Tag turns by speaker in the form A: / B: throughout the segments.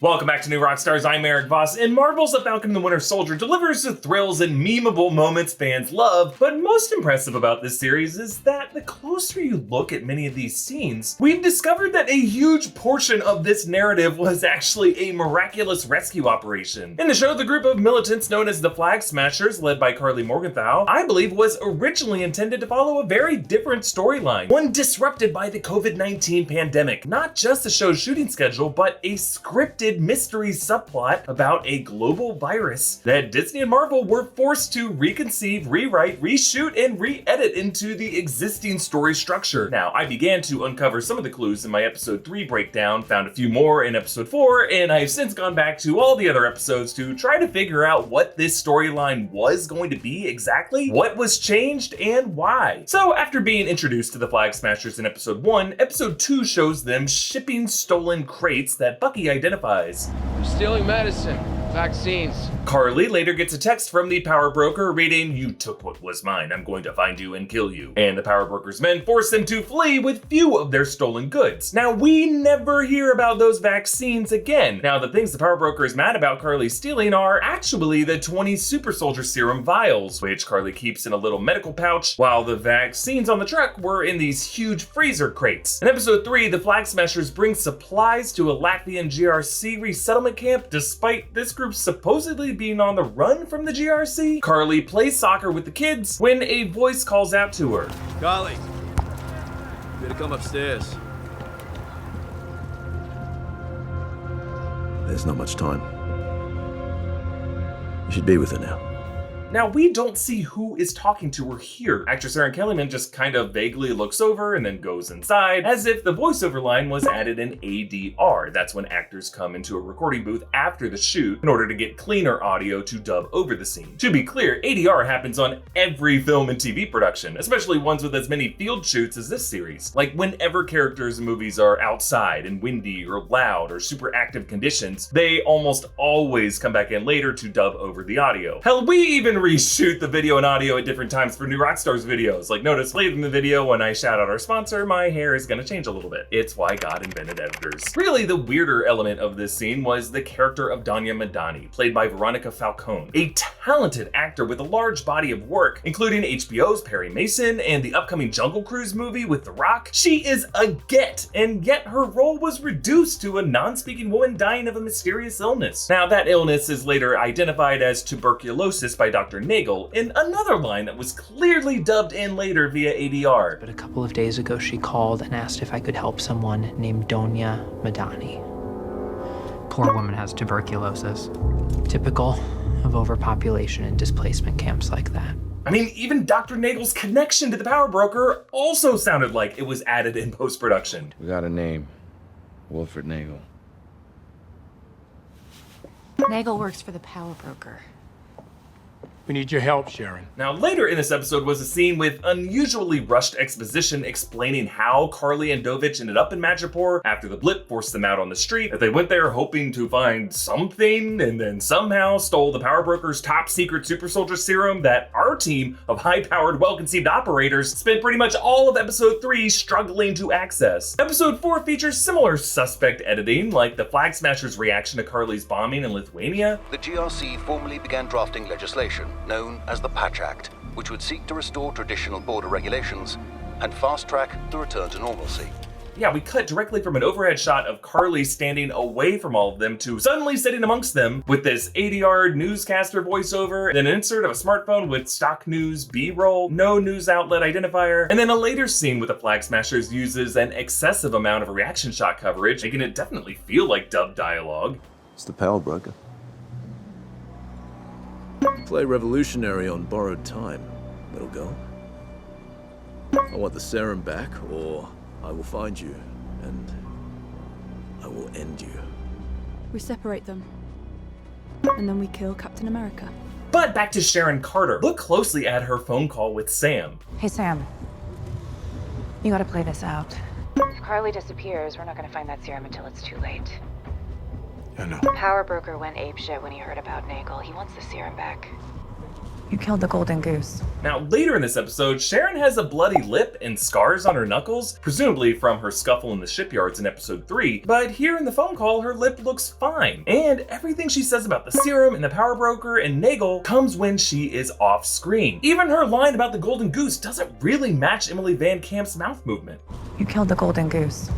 A: Welcome back to New Rockstars. I'm Erik Voss, and Marvel's The Falcon and the Winter Soldier delivers the thrills and memeable moments fans love, but most impressive about this series is that the closer you look at many of these scenes, we've discovered that a huge portion of this narrative was actually a miraculous rescue operation. In the show, the group of militants known as the Flag Smashers, led by Karli Morgenthau, I believe was originally intended to follow a very different storyline, one disrupted by the COVID-19 pandemic. Not just the show's shooting schedule, but a scripted mystery subplot about a global virus that Disney and Marvel were forced to reconceive, rewrite, reshoot, and re-edit into the existing story structure. Now, I began to uncover some of the clues in my episode 3 breakdown, found a few more in episode 4, and I've since gone back to all the other episodes to try to figure out what this storyline was going to be exactly, what was changed, and why. So after being introduced to the Flag Smashers in episode 1, episode 2 shows them shipping stolen crates that Bucky identifies.
B: They're stealing medicine, vaccines.
A: Karli later gets a text from the power broker reading, "You took what was mine, I'm going to find you and kill you." And the power broker's men force them to flee with few of their stolen goods. Now, we never hear about those vaccines again. Now, the things the power broker is mad about Karli stealing are actually the 20 super soldier serum vials, which Karli keeps in a little medical pouch, while the vaccines on the truck were in these huge freezer crates. In episode 3, the Flag Smashers bring supplies to a Latvian GRC resettlement camp, despite this group supposedly being on the run from the GRC. Karli plays soccer with the kids when a voice calls out to her.
C: Karli, you better come upstairs. There's not much time. You should be with her now.
A: Now, we don't see who is talking to her here. Actress Erin Kellyman just kind of vaguely looks over and then goes inside, as if the voiceover line was added in ADR. That's when actors come into a recording booth after the shoot in order to get cleaner audio to dub over the scene. To be clear, ADR happens on every film and TV production, especially ones with as many field shoots as this series. Like whenever characters in movies are outside in windy or loud or super active conditions, they almost always come back in later to dub over the audio. Hell, we even reshoot the video and audio at different times for New Rockstars videos. Like notice later in the video when I shout out our sponsor, my hair is gonna change a little bit. It's why God invented editors. Really, the weirder element of this scene was the character of Donya Madani, played by Veronica Falcon, a talented actor with a large body of work, including HBO's Perry Mason and the upcoming Jungle Cruise movie with The Rock. She is a get, and yet her role was reduced to a non-speaking woman dying of a mysterious illness. Now, that illness is later identified as tuberculosis by Dr. Nagel in another line that was clearly dubbed in later via ADR.
D: But a couple of days ago, she called and asked if I could help someone named Donya Madani. Poor woman has tuberculosis. Typical of overpopulation and displacement camps like that.
A: I mean, even Dr. Nagel's connection to the power broker also sounded like it was added in post-production.
E: We got a name. Wilfred Nagel.
F: Nagel works for the power broker.
G: We need your help, Sharon.
A: Now, later in this episode was a scene with unusually rushed exposition explaining how Karli and Dovich ended up in Madripoor after the blip forced them out on the street, that they went there hoping to find something and then somehow stole the power broker's top secret super soldier serum that our team of high-powered, well-conceived operators spent pretty much all of episode 3 struggling to access. Episode 4 features similar suspect editing, like the Flag Smashers' reaction to Karli's bombing in Lithuania.
H: The GRC formally began drafting legislation known as the Patch Act, which would seek to restore traditional border regulations and fast-track the return to normalcy.
A: Yeah, we cut directly from an overhead shot of Karli standing away from all of them to suddenly sitting amongst them with this ADR newscaster voiceover, then an insert of a smartphone with stock news B-roll, no news outlet identifier, and then a later scene with the Flag Smashers uses an excessive amount of reaction shot coverage, making it definitely feel like dubbed dialogue.
C: It's the power broker. Play revolutionary on borrowed time, little girl. I want the serum back, or I will find you, and I will end you.
I: We separate them, and then we kill Captain America.
A: But back to Sharon Carter. Look closely at her phone call with Sam.
F: Hey, Sam. You gotta play this out. If Karli disappears, we're not gonna find that serum until it's too late.
G: I know.
F: The power broker went apeshit when he heard about Nagel. He wants the serum back. You killed the golden goose.
A: Now, later in this episode, Sharon has a bloody lip and scars on her knuckles, presumably from her scuffle in the shipyards in episode 3, but here in the phone call, her lip looks fine. And everything she says about the serum and the power broker and Nagel comes when she is off screen. Even her line about the golden goose doesn't really match Emily Van Camp's mouth movement.
F: You killed the golden goose.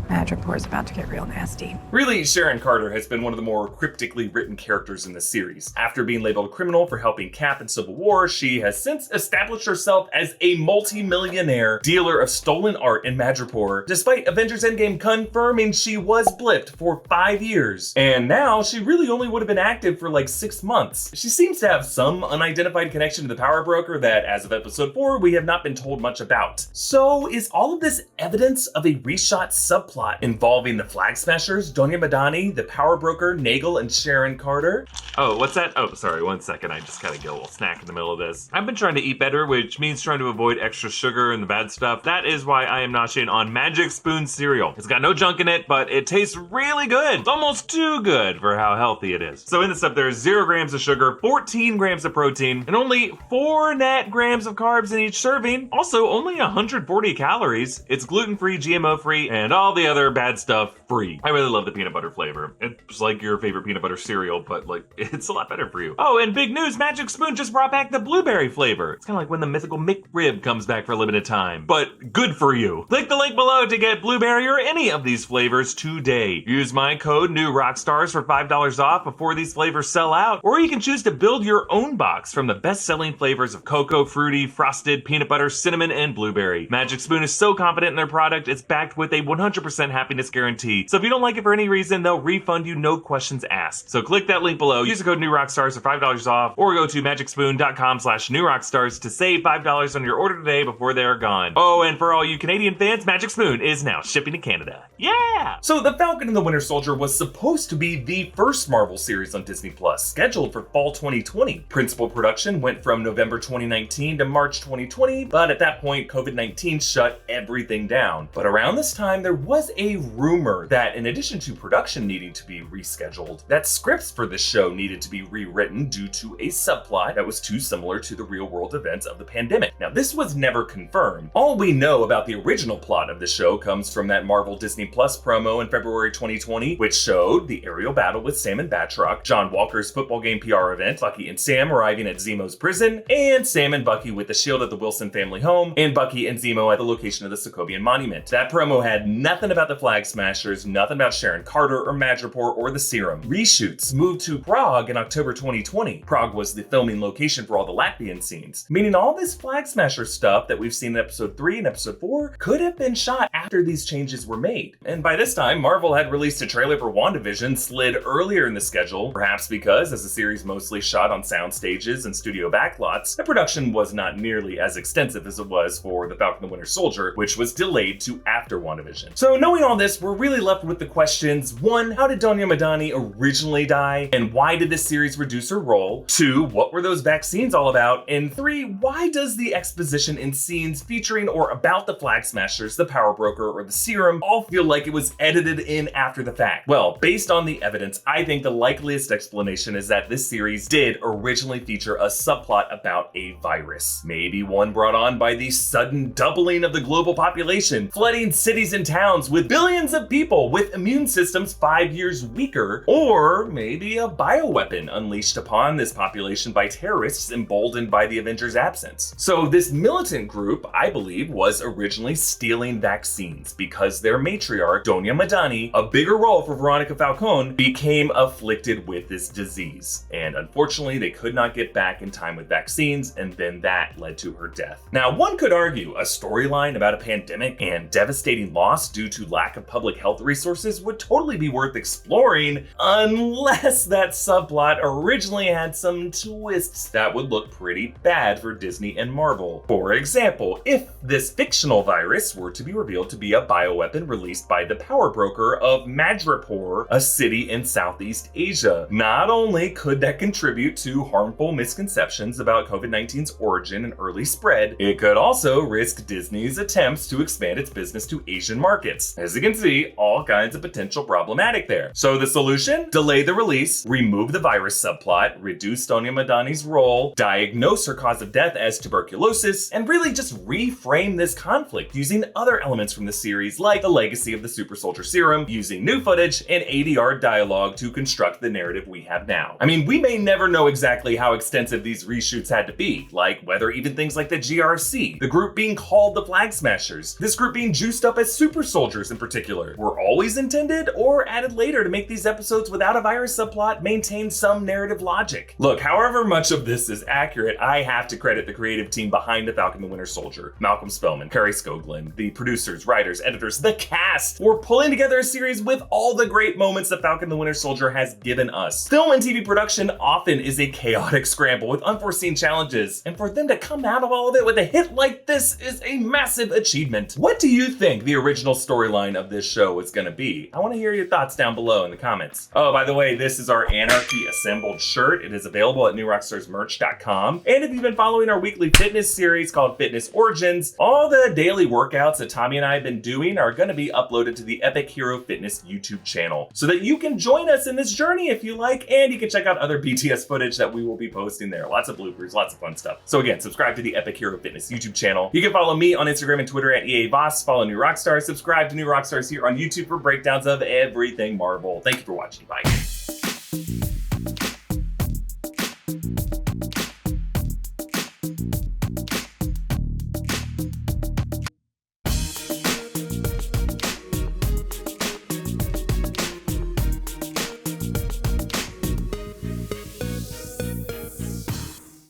F: Madripoor is about to get real nasty.
A: Really, Sharon Carter has been one of the more cryptically written characters in the series. After being labeled a criminal for helping Cap in Civil War, she has since established herself as a multi-millionaire dealer of stolen art in Madripoor, despite Avengers Endgame confirming she was blipped for 5 years. And now she really only would have been active for like 6 months. She seems to have some unidentified connection to the power broker that, as of episode 4, we have not been told much about. So is all of this evidence of a reshot subplot involving the Flag Smashers, Donya Madani, the power broker, Nagel, and Sharon Carter?
J: Oh, what's that? Oh, sorry, 1 second. I just gotta get a little snack in the middle of this. I've been trying to eat better, which means trying to avoid extra sugar and the bad stuff. That is why I am noshing on Magic Spoon cereal. It's got no junk in it, but it tastes really good. It's almost too good for how healthy it is. So in this stuff, there's 0 grams of sugar, 14 grams of protein, and only 4 net grams of carbs in each serving. Also, only 140 calories. It's gluten-free, GMO-free, and all the other bad stuff free. I really love the peanut butter flavor. It's like your favorite peanut butter cereal, but like it's a lot better for you. Oh, and big news, Magic Spoon just brought back the blueberry flavor. It's kind of like when the mythical McRib comes back for a limited time, but good for you. Click the link below to get blueberry or any of these flavors today. Use my code new Rockstars for $5 off before these flavors sell out, or you can choose to build your own box from the best-selling flavors of cocoa, fruity, frosted, peanut butter, cinnamon, and blueberry. Magic Spoon is so confident in their product, it's backed with a 100% happiness guarantee. So if you don't like it for any reason, they'll refund you, no questions asked. So click that link below, use the code new Rockstars for $5 off, or go to magicspoon.com/newrockstars to save $5 on your order today before they're gone. Oh, and for all you Canadian fans, Magic Spoon is now shipping to Canada. Yeah!
A: So The Falcon and the Winter Soldier was supposed to be the first Marvel series on Disney Plus, scheduled for fall 2020. Principal production went from November 2019 to March 2020, but at that point, COVID-19 shut everything down. But around this time, there was a rumor that in addition to production needing to be rescheduled, that scripts for this show needed to be rewritten due to a subplot that was too similar to the real-world events of the pandemic. Now, this was never confirmed. All we know about the original plot of the show comes from that Marvel Disney Plus promo in February 2020, which showed the aerial battle with Sam and Batroc, John Walker's football game PR event, Bucky and Sam arriving at Zemo's prison, and Sam and Bucky with the shield at the Wilson family home, and Bucky and Zemo at the location of the Sokovian Monument. That promo had nothing about the Flag Smashers, nothing about Sharon Carter or Madripoor or the serum. Reshoots moved to Prague in October 2020. Prague was the filming location for all the Latvian scenes, meaning all this Flag Smasher stuff that we've seen in episode 3 and episode 4 could have been shot after these changes were made. And by this time, Marvel had released a trailer for WandaVision slid earlier in the schedule, perhaps because, as the series mostly shot on sound stages and studio backlots, the production was not nearly as extensive as it was for The Falcon and the Winter Soldier, which was delayed to after WandaVision. So knowing all this, we're really left with the questions: 1, how did Donya Madani originally die? And why did this series reduce her role? 2, what were those vaccines all about? And 3, why does the exposition in scenes featuring or about the Flag Smashers, the Power Broker, or the Serum all feel like it was edited in after the fact? Well, based on the evidence, I think the likeliest explanation is that this series did originally feature a subplot about a virus. Maybe one brought on by the sudden doubling of the global population, flooding cities and towns with billions of people with immune systems 5 years weaker, or maybe a bioweapon unleashed upon this population by terrorists emboldened by the Avengers' absence. So this militant group, I believe, was originally stealing vaccines because their matriarch, Donya Madani, a bigger role for Veronica Falcon, became afflicted with this disease. And unfortunately, they could not get back in time with vaccines, and then that led to her death. Now, one could argue a storyline about a pandemic and devastating loss due to lack of public health resources would totally be worth exploring, unless that subplot originally had some twists that would look pretty bad for Disney and Marvel. For example, if this fictional virus were to be revealed to be a bioweapon released by the Power Broker of Madripoor, a city in Southeast Asia, not only could that contribute to harmful misconceptions about COVID-19's origin and early spread, it could also risk Disney's attempts to expand its business to Asian markets. As you can see, all all kinds of potential problematic there. So the solution? Delay the release, remove the virus subplot, reduce Donya Madani's role, diagnose her cause of death as tuberculosis, and really just reframe this conflict using other elements from the series like the legacy of the super soldier serum, using new footage and ADR dialogue to construct the narrative we have now. I mean, we may never know exactly how extensive these reshoots had to be, like whether even things like the GRC, the group being called the Flag Smashers, this group being juiced up as super soldiers in particular, were always intended or added later to make these episodes without a virus subplot maintain some narrative logic. Look, however much of this is accurate, I have to credit the creative team behind The Falcon the Winter Soldier, Malcolm Spellman, Carrie Skoglund, the producers, writers, editors, the cast, for pulling together a series with all the great moments The Falcon the Winter Soldier has given us. Film and TV production often is a chaotic scramble with unforeseen challenges, and for them to come out of all of it with a hit like this is a massive achievement. What do you think the original storyline of this show is gonna be? I wanna hear your thoughts down below in the comments. Oh, by the way, this is our Anarchy Assembled shirt. It is available at newrockstarsmerch.com. And if you've been following our weekly fitness series called Fitness Origins, all the daily workouts that Tommy and I have been doing are gonna be uploaded to the Epic Hero Fitness YouTube channel so that you can join us in this journey if you like, and you can check out other BTS footage that we will be posting there. Lots of bloopers, lots of fun stuff. So again, subscribe to the Epic Hero Fitness YouTube channel. You can follow me on Instagram and Twitter at EA Voss, follow New Rockstars, subscribe to New Rockstars here on YouTube for breakdowns of everything Marvel. Thank you for watching, bye.